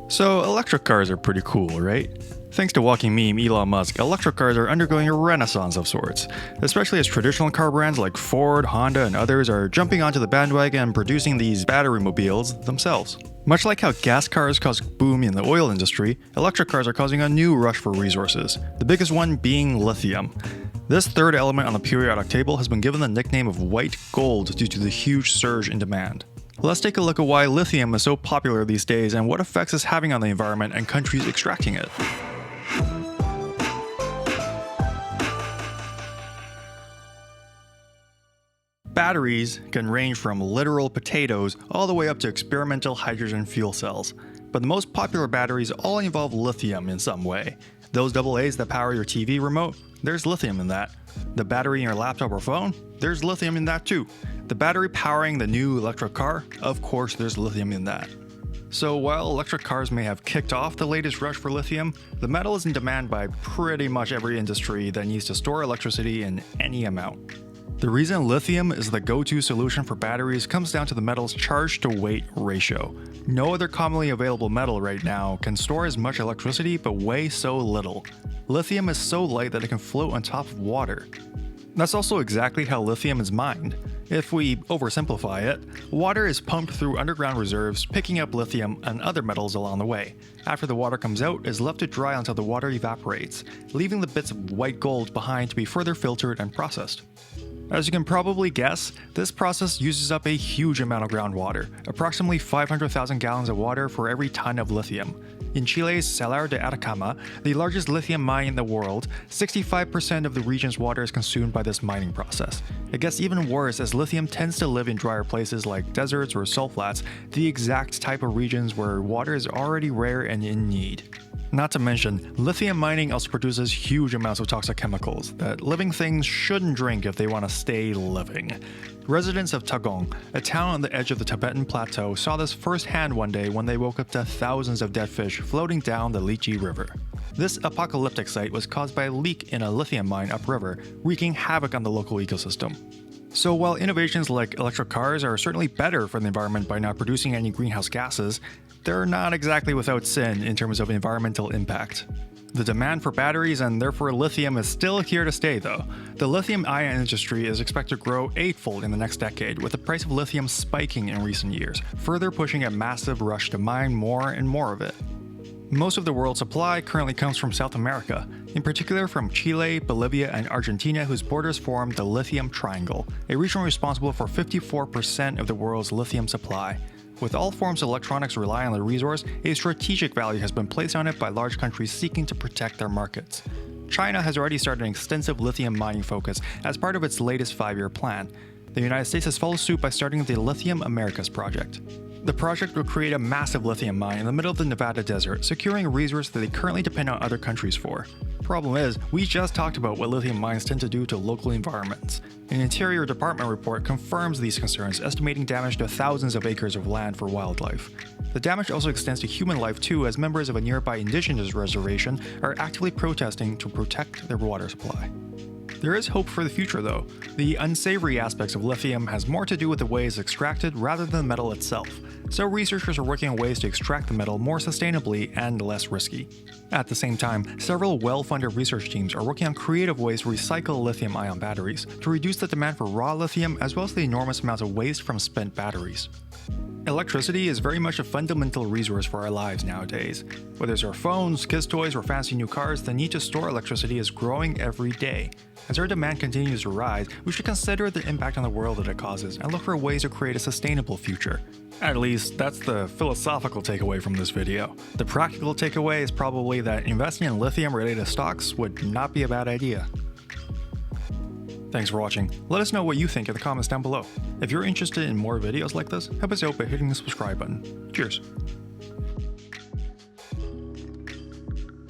So electric cars are pretty cool, right? Thanks to walking meme Elon Musk, electric cars are undergoing a renaissance of sorts, especially as traditional car brands like Ford, Honda, and others are jumping onto the bandwagon and producing these battery mobiles themselves. Much like how gas cars caused a boom in the oil industry, electric cars are causing a new rush for resources, the biggest one being lithium. This third element on the periodic table has been given the nickname of white gold due to the huge surge in demand. Let's take a look at why lithium is so popular these days and what effects it's having on the environment and countries extracting it. Batteries can range from literal potatoes all the way up to experimental hydrogen fuel cells. But the most popular batteries all involve lithium in some way. Those AA's that power your TV remote, there's lithium in that. The battery in your laptop or phone, there's lithium in that too. The battery powering the new electric car, of course there's lithium in that. So while electric cars may have kicked off the latest rush for lithium, the metal is in demand by pretty much every industry that needs to store electricity in any amount. The reason lithium is the go-to solution for batteries comes down to the metal's charge-to-weight ratio. No other commonly available metal right now can store as much electricity but weigh so little. Lithium is so light that it can float on top of water. That's also exactly how lithium is mined. If we oversimplify it, water is pumped through underground reserves, picking up lithium and other metals along the way. After the water comes out, it's left to dry until the water evaporates, leaving the bits of white gold behind to be further filtered and processed. As you can probably guess, this process uses up a huge amount of groundwater, approximately 500,000 gallons of water for every ton of lithium. In Chile's Salar de Atacama, the largest lithium mine in the world, 65% of the region's water is consumed by this mining process. It gets even worse as lithium tends to live in drier places like deserts or salt flats, the exact type of regions where water is already rare and in need. Not to mention, lithium mining also produces huge amounts of toxic chemicals that living things shouldn't drink if they want to stay living. Residents of Tagong, a town on the edge of the Tibetan plateau, saw this firsthand one day when they woke up to thousands of dead fish floating down the Lichi River. This apocalyptic sight was caused by a leak in a lithium mine upriver, wreaking havoc on the local ecosystem. So while innovations like electric cars are certainly better for the environment by not producing any greenhouse gases, they're not exactly without sin in terms of environmental impact. The demand for batteries and therefore lithium is still here to stay though. The lithium-ion industry is expected to grow eightfold in the next decade, with the price of lithium spiking in recent years, further pushing a massive rush to mine more and more of it. Most of the world's supply currently comes from South America, in particular from Chile, Bolivia, and Argentina, whose borders form the Lithium Triangle, a region responsible for 54% of the world's lithium supply. With all forms of electronics rely on the resource, a strategic value has been placed on it by large countries seeking to protect their markets. China has already started an extensive lithium mining focus as part of its latest 5-year plan. The United States has followed suit by starting the Lithium Americas project. The project will create a massive lithium mine in the middle of the Nevada desert, securing a resource that they currently depend on other countries for. Problem is, we just talked about what lithium mines tend to do to local environments. An Interior Department report confirms these concerns, estimating damage to thousands of acres of land for wildlife. The damage also extends to human life too, as members of a nearby indigenous reservation are actively protesting to protect their water supply. There is hope for the future though. The unsavory aspects of lithium has more to do with the way it's extracted rather than the metal itself, so researchers are working on ways to extract the metal more sustainably and less risky. At the same time, several well-funded research teams are working on creative ways to recycle lithium-ion batteries to reduce the demand for raw lithium as well as the enormous amounts of waste from spent batteries. Electricity is very much a fundamental resource for our lives nowadays. Whether it's our phones, kids' toys, or fancy new cars, the need to store electricity is growing every day. As our demand continues to rise, we should consider the impact on the world that it causes and look for ways to create a sustainable future. At least, that's the philosophical takeaway from this video. The practical takeaway is probably that investing in lithium-related stocks would not be a bad idea. Thanks for watching. Let us know what you think in the comments down below. If you're interested in more videos like this, help us out by hitting the subscribe button. Cheers!